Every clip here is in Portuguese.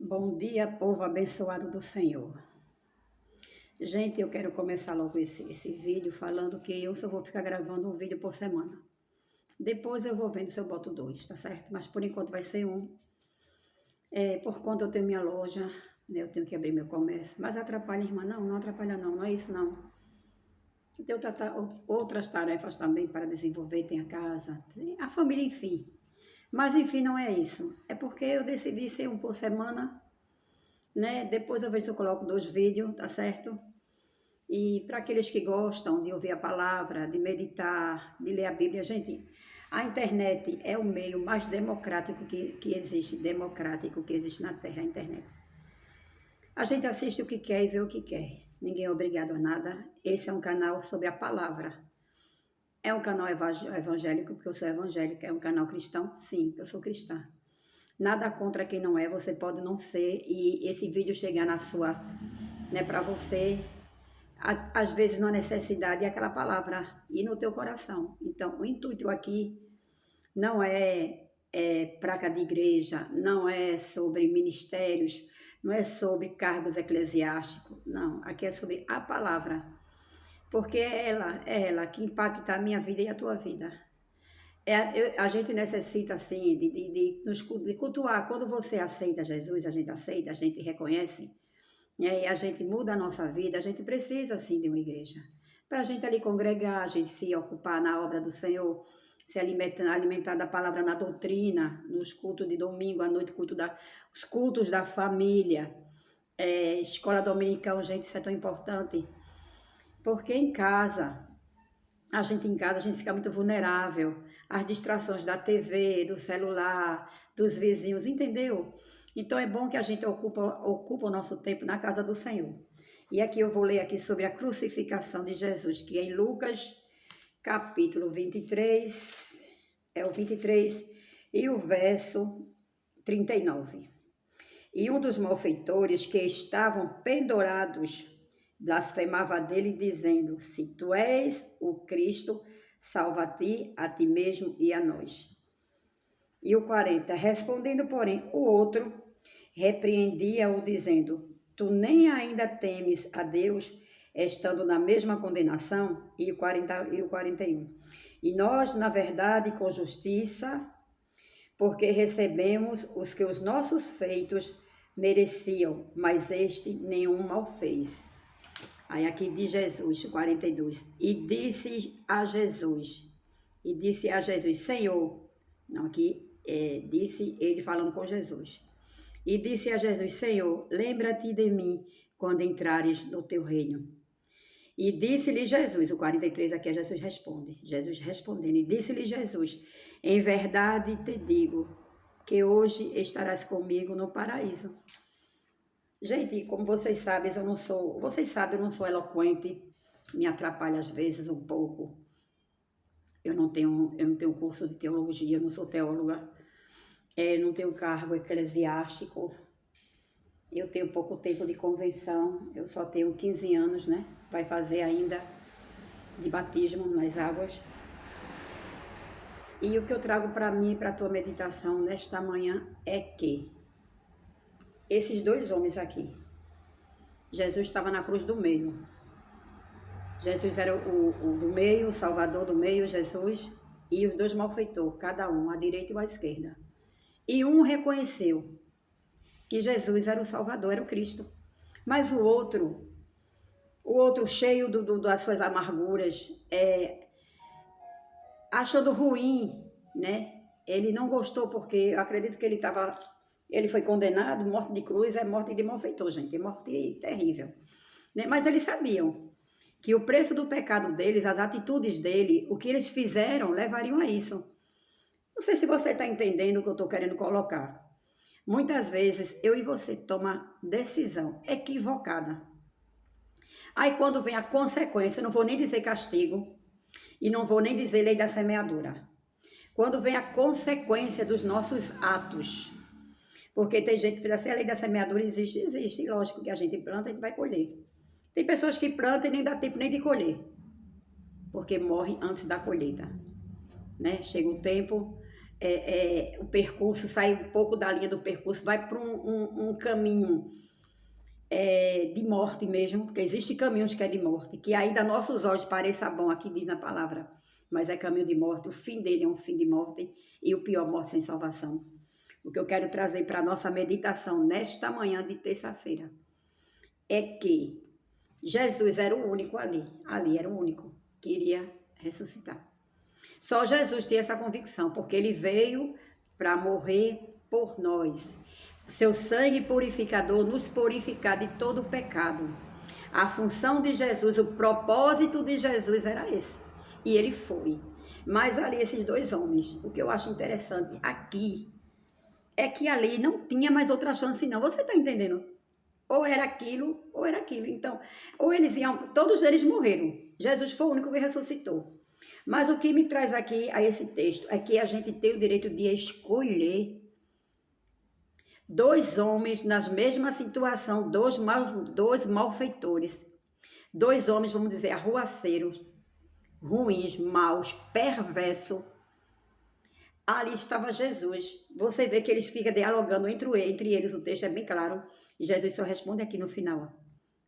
Bom dia, povo abençoado do Senhor. Gente, eu quero começar logo esse vídeo falando que eu só vou ficar gravando um vídeo por semana. Depois eu vou vendo se eu boto dois, tá certo? Mas por enquanto vai ser um. Por conta eu tenho minha loja, né? Eu tenho que abrir meu comércio. Mas atrapalha, irmã? Não, não atrapalha não, não é isso não. Eu tenho outras tarefas também para desenvolver, tem a casa, tem a família, enfim. Mas enfim, não é isso. É porque eu decidi ser um por semana, né? Depois eu vejo se eu coloco dois vídeos, tá certo? E para aqueles que gostam de ouvir a palavra, de meditar, de ler a Bíblia, gente, a internet é o meio mais democrático que existe na Terra, a internet. A gente assiste o que quer e vê o que quer. Ninguém é obrigado a nada. Esse é um canal sobre a palavra. É um canal evangélico, porque eu sou evangélica. É um canal cristão? Sim, eu sou cristã. Nada contra quem não é, você pode não ser. E esse vídeo chegar na sua, né, para você, às vezes na necessidade é aquela palavra ir no teu coração. Então, o intuito aqui não é placa de igreja, não é sobre ministérios, não é sobre cargos eclesiásticos, não. Aqui é sobre a palavra, porque é ela que impacta a minha vida e a tua vida. A gente necessita, assim, de cultuar. Quando você aceita Jesus, a gente reconhece, e a gente muda a nossa vida, a gente precisa, sim, de uma igreja. Para a gente ali congregar, a gente se ocupar na obra do Senhor, se alimentar da palavra na doutrina, nos cultos de domingo, à noite, os cultos da família, escola dominical, gente, isso é tão importante. Porque em casa, a gente fica muito vulnerável às distrações da TV, do celular, dos vizinhos, entendeu? Então é bom que a gente ocupa o nosso tempo na casa do Senhor. E aqui eu vou ler aqui sobre a crucificação de Jesus, que é em Lucas, capítulo 23, é o 23 e o verso 39. E um dos malfeitores que estavam pendurados blasfemava dele, dizendo: se tu és o Cristo, salva-te a ti mesmo e a nós. E o 40, respondendo, porém, o outro repreendia-o, dizendo: tu nem ainda temes a Deus, estando na mesma condenação? E o 41. E nós, na verdade, com justiça, porque recebemos os que os nossos feitos mereciam, mas este nenhum mal fez. Aí aqui diz Jesus, 42. E disse a Jesus, Senhor, não, aqui disse ele falando com Jesus. E disse a Jesus, Senhor, lembra-te de mim quando entrares no teu reino. E disse-lhe Jesus, o 43 aqui é Jesus responde, Jesus respondendo, e disse-lhe Jesus, em verdade te digo, que hoje estarás comigo no paraíso. Gente, como vocês sabem, eu não sou eloquente, me atrapalha às vezes um pouco. Eu não tenho curso de teologia, eu não sou teóloga, não tenho cargo eclesiástico, eu tenho pouco tempo de convenção, eu só tenho 15 anos, né? Vai fazer ainda de batismo nas águas. E o que eu trago para mim e para a tua meditação nesta manhã é que esses dois homens aqui, Jesus estava na cruz do meio. Jesus era o do meio, o Salvador do meio, Jesus, e os dois malfeitores, cada um, à direita e à esquerda. E um reconheceu que Jesus era o Salvador, era o Cristo. Mas o outro cheio das suas amarguras, achando ruim, né? Ele não gostou porque eu acredito que ele foi condenado, morte de cruz é morte de malfeitor, gente, é morte terrível. Né? Mas eles sabiam que o preço do pecado deles, as atitudes dele, o que eles fizeram, levariam a isso. Não sei se você está entendendo o que eu estou querendo colocar. Muitas vezes eu e você toma decisão equivocada. Aí quando vem a consequência, eu não vou nem dizer castigo e não vou nem dizer lei da semeadura. Quando vem a consequência dos nossos atos, porque tem gente que diz assim, a lei da semeadura existe, lógico que a gente planta, a gente vai colher. Tem pessoas que plantam e nem dá tempo nem de colher, porque morrem antes da colheita, né? Chega o tempo o percurso, sai um pouco da linha do percurso, vai para um caminho de morte mesmo, porque existem caminhos que é de morte, que ainda a nossos olhos pareça bom, aqui diz na palavra, mas é caminho de morte, o fim dele é um fim de morte, e o pior, morte sem salvação. O que eu quero trazer para a nossa meditação nesta manhã de terça-feira é que Jesus era o único ali era o único que iria ressuscitar. Só Jesus tinha essa convicção, porque ele veio para morrer por nós. Seu sangue purificador nos purificar de todo o pecado. A função de Jesus, o propósito de Jesus era esse. E ele foi. Mas ali esses dois homens, o que eu acho interessante aqui, é que ali não tinha mais outra chance não. Você está entendendo? Ou era aquilo, ou era aquilo. Então, ou eles iam... Todos eles morreram. Jesus foi o único que ressuscitou. Mas o que me traz aqui a esse texto é que a gente tem o direito de escolher dois homens na mesma situação, dois malfeitores. Dois homens, vamos dizer, arruaceiros, ruins, maus, perversos. Ali estava Jesus. Você vê que eles ficam dialogando entre eles, o texto é bem claro. E Jesus só responde aqui no final,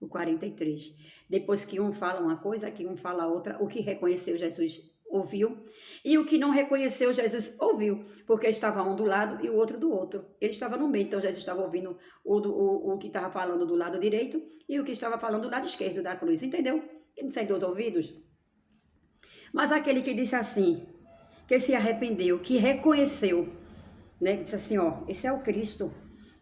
o 43. Depois que um fala uma coisa, que um fala outra, o que reconheceu Jesus ouviu. E o que não reconheceu Jesus ouviu, porque estava um do lado e o outro do outro. Ele estava no meio, então Jesus estava ouvindo o que estava falando do lado direito e o que estava falando do lado esquerdo da cruz, entendeu? Ele não sai dos ouvidos. Mas aquele que disse assim, que se arrependeu, que reconheceu, né? Disse assim, ó, esse é o Cristo,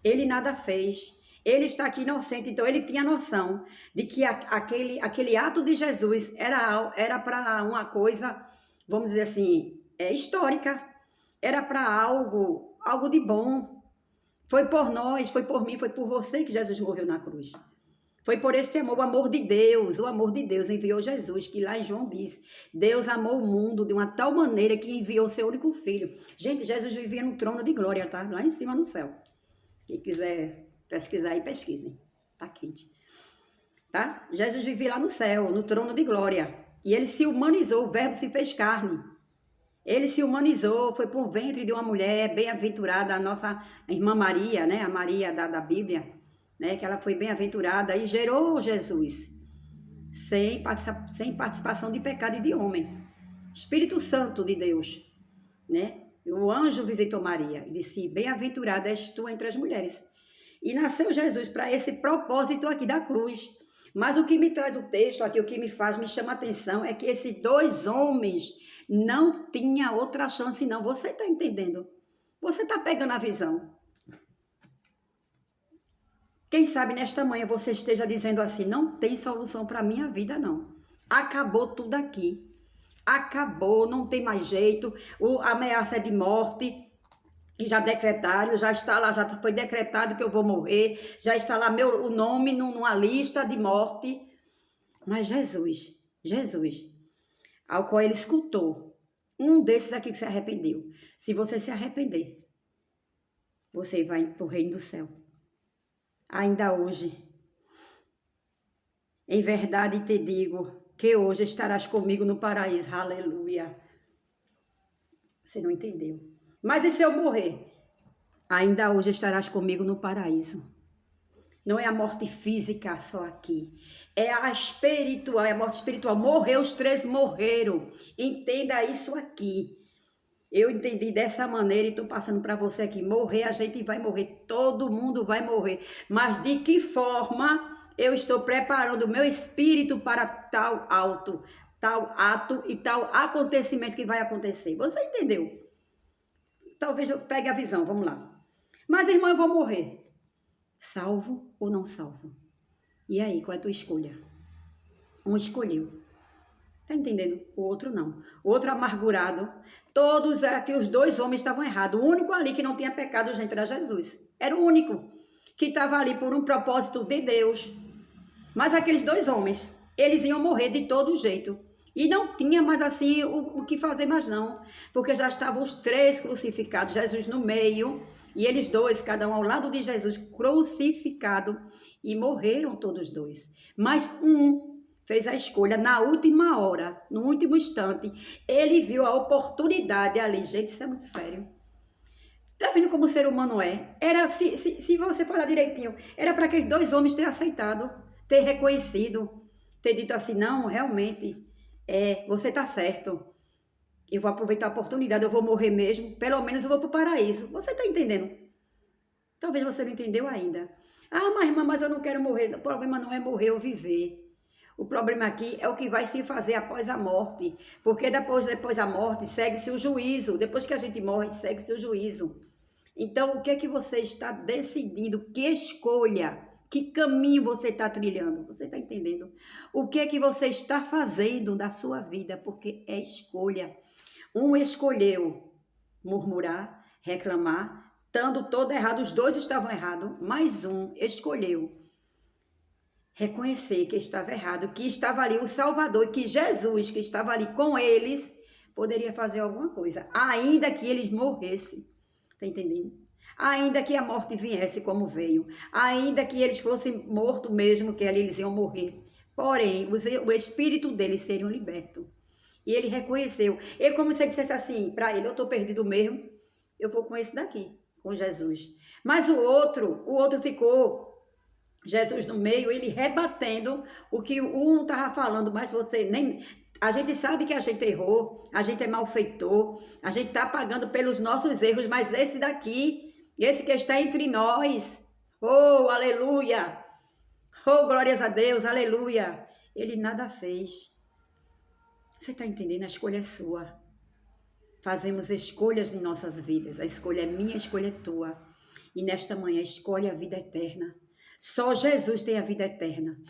ele nada fez, ele está aqui inocente, então ele tinha noção de que aquele ato de Jesus era para uma coisa, vamos dizer assim, histórica, era para algo de bom, foi por nós, foi por mim, foi por você que Jesus morreu na cruz. Foi por este amor, o amor de Deus enviou Jesus, que lá em João diz, Deus amou o mundo de uma tal maneira que enviou seu único filho. Gente, Jesus vivia no trono de glória, tá? Lá em cima no céu. Quem quiser pesquisar aí, pesquisem. Tá quente. Tá? Jesus vivia lá no céu, no trono de glória. E ele se humanizou, o verbo se fez carne. Ele se humanizou, foi por ventre de uma mulher bem-aventurada, a nossa irmã Maria, né? A Maria da Bíblia. Né, que ela foi bem-aventurada e gerou Jesus, sem participação de pecado e de homem. Espírito Santo de Deus, né? O anjo visitou Maria e disse, bem-aventurada és tu entre as mulheres. E nasceu Jesus para esse propósito aqui da cruz. Mas o que me traz o texto aqui, o que me chama a atenção, é que esses dois homens não tinham outra chance não. Você está entendendo? Você está pegando a visão? Quem sabe nesta manhã você esteja dizendo assim, não tem solução para a minha vida não. Acabou tudo aqui. Acabou, não tem mais jeito. A ameaça é de morte. E já decretaram, já está lá, já foi decretado que eu vou morrer. Já está lá o nome numa lista de morte. Mas Jesus, ao qual ele escutou, um desses aqui que se arrependeu. Se você se arrepender, você vai para o reino do céu. Ainda hoje, em verdade te digo, que hoje estarás comigo no paraíso, aleluia. Você não entendeu. Mas e se eu morrer? Ainda hoje estarás comigo no paraíso. Não é a morte física só aqui, é a espiritual, é a morte espiritual. Morreu, os três morreram, entenda isso aqui. Eu entendi dessa maneira e estou passando para você aqui. Morrer, a gente vai morrer. Todo mundo vai morrer. Mas de que forma eu estou preparando o meu espírito para tal ato e tal acontecimento que vai acontecer? Você entendeu? Talvez eu pegue a visão, vamos lá. Mas, irmã, eu vou morrer. Salvo ou não salvo? E aí, qual é a tua escolha? Um escolheu. Tá entendendo? O outro não. O outro amargurado. Todos aqui, os dois homens estavam errados. O único ali que não tinha pecado, gente, era Jesus. Era o único que estava ali por um propósito de Deus. Mas aqueles dois homens, eles iam morrer de todo jeito. E não tinha mais assim o que fazer mais não. Porque já estavam os três crucificados, Jesus no meio. E eles dois, cada um ao lado de Jesus, crucificado. E morreram todos dois. Mas um fez a escolha na última hora, no último instante. Ele viu a oportunidade ali. Gente, isso é muito sério. Tá vendo como o ser humano é? Era, se você falar direitinho, era para aqueles dois homens ter aceitado, ter reconhecido, ter dito assim, não, realmente, você tá certo. Eu vou aproveitar a oportunidade, eu vou morrer mesmo, pelo menos eu vou pro paraíso. Você tá entendendo? Talvez você não entendeu ainda. Ah, mas irmã, mas eu não quero morrer. O problema não é morrer ou viver. O problema aqui é o que vai se fazer após a morte. Porque depois da morte, segue-se o juízo. Depois que a gente morre, segue-se o juízo. Então, o que é que você está decidindo? Que escolha? Que caminho você está trilhando? Você está entendendo? O que é que você está fazendo da sua vida? Porque é escolha. Um escolheu murmurar, reclamar, estando todo errado, os dois estavam errados, mas um escolheu reconhecer que estava errado, que estava ali o Salvador, que Jesus, que estava ali com eles, poderia fazer alguma coisa, ainda que eles morressem. Tá entendendo? Ainda que a morte viesse como veio, ainda que eles fossem mortos mesmo, que ali eles iam morrer. Porém, o espírito deles seriam libertos. E ele reconheceu. É como se ele dissesse assim para ele, eu estou perdido mesmo, eu vou com esse daqui, com Jesus. Mas o outro ficou, Jesus no meio, ele rebatendo o que um estava falando, mas você nem... A gente sabe que a gente errou, a gente é malfeitor, a gente está pagando pelos nossos erros, mas esse daqui, esse que está entre nós, oh, aleluia, oh, glórias a Deus, aleluia, ele nada fez. Você está entendendo? A escolha é sua. Fazemos escolhas em nossas vidas. A escolha é minha, a escolha é tua. E nesta manhã, escolhe a vida eterna. Só Jesus tem a vida eterna.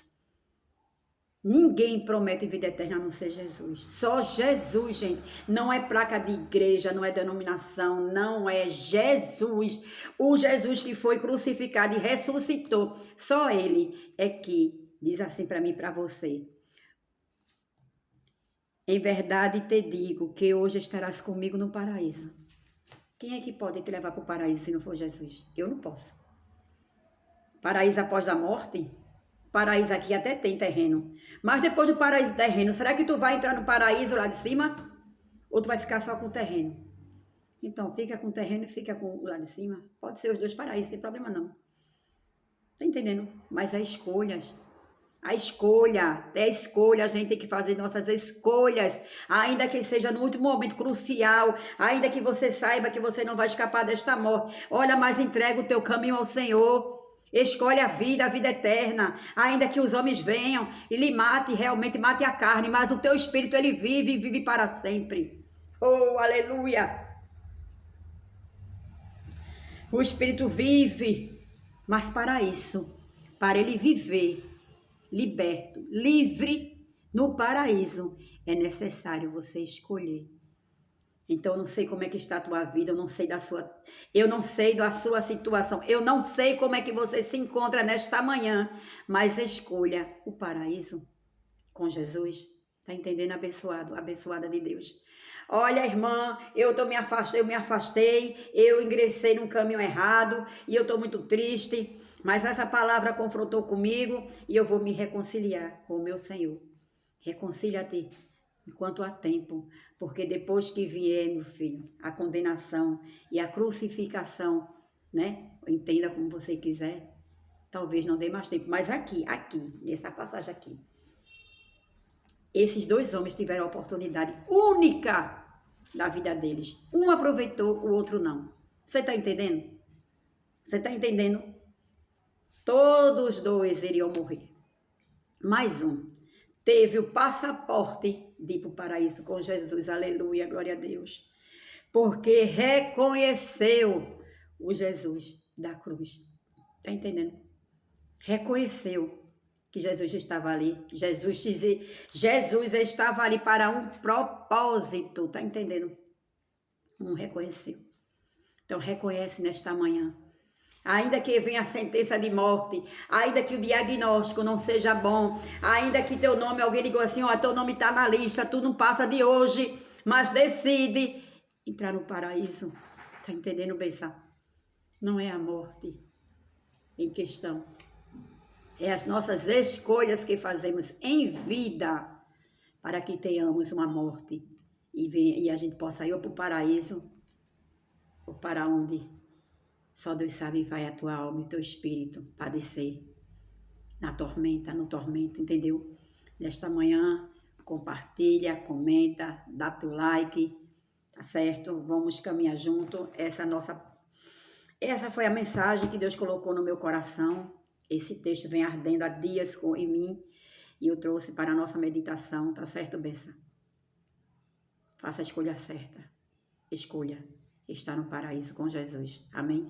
Ninguém promete vida eterna a não ser Jesus. Só Jesus, gente. Não é placa de igreja, não é denominação, não é Jesus. O Jesus que foi crucificado e ressuscitou. Só Ele é que diz assim para mim e para você. Em verdade te digo que hoje estarás comigo no paraíso. Quem é que pode te levar para o paraíso se não for Jesus? Eu não posso. Paraíso após a morte? Paraíso aqui até tem terreno. Mas depois do paraíso terreno, será que tu vai entrar no paraíso lá de cima? Ou tu vai ficar só com o terreno? Então, fica com o terreno e fica com o lá de cima. Pode ser os dois paraísos, não tem problema não. Tá entendendo? Mas é escolhas. A escolha, a gente tem que fazer nossas escolhas, ainda que seja no último momento crucial, ainda que você saiba que você não vai escapar desta morte. Olha, mas entrega o teu caminho ao Senhor. Escolhe a vida eterna, ainda que os homens venham e lhe mate, realmente mate a carne, mas o teu espírito ele vive e vive para sempre. Oh, aleluia! O espírito vive, mas para isso, para ele viver liberto, livre no paraíso, é necessário você escolher. Então, eu não sei como é que está a tua vida, eu não sei da sua situação, eu não sei como é que você se encontra nesta manhã, mas escolha o paraíso com Jesus. Tá entendendo, abençoado, abençoada de Deus? Olha, irmã, eu me afastei, eu ingressei num caminho errado e eu estou muito triste. Mas essa palavra confrontou comigo e eu vou me reconciliar com o meu Senhor. Reconcilia-te enquanto há tempo, porque depois que vier, meu filho, a condenação e a crucificação, né? Entenda como você quiser, talvez não dê mais tempo. Mas aqui, nessa passagem aqui, esses dois homens tiveram a oportunidade única da vida deles. Um aproveitou, o outro não. Você está entendendo? Você está entendendo? Todos dois iriam morrer. Mais um teve o passaporte de ir para o paraíso com Jesus. Aleluia, glória a Deus. Porque reconheceu o Jesus da cruz. Está entendendo? Reconheceu que Jesus estava ali. Jesus estava ali para um propósito. Está entendendo? Não reconheceu. Então reconhece nesta manhã. Ainda que venha a sentença de morte, ainda que o diagnóstico não seja bom, ainda que teu nome, alguém ligou assim, ó, teu nome está na lista, tu não passa de hoje, mas decide entrar no paraíso. Tá entendendo, Bessa? Não é a morte em questão. É as nossas escolhas que fazemos em vida para que tenhamos uma morte e a gente possa ir para o paraíso ou para onde só Deus sabe vai a tua alma e o teu espírito padecer na tormenta, no tormento, entendeu? Nesta manhã, compartilha, comenta, dá teu like, tá certo? Vamos caminhar junto. Essa foi a mensagem que Deus colocou no meu coração. Esse texto vem ardendo há dias em mim e eu trouxe para a nossa meditação, tá certo, benção? Faça a escolha certa. Escolha estar no paraíso com Jesus. Amém?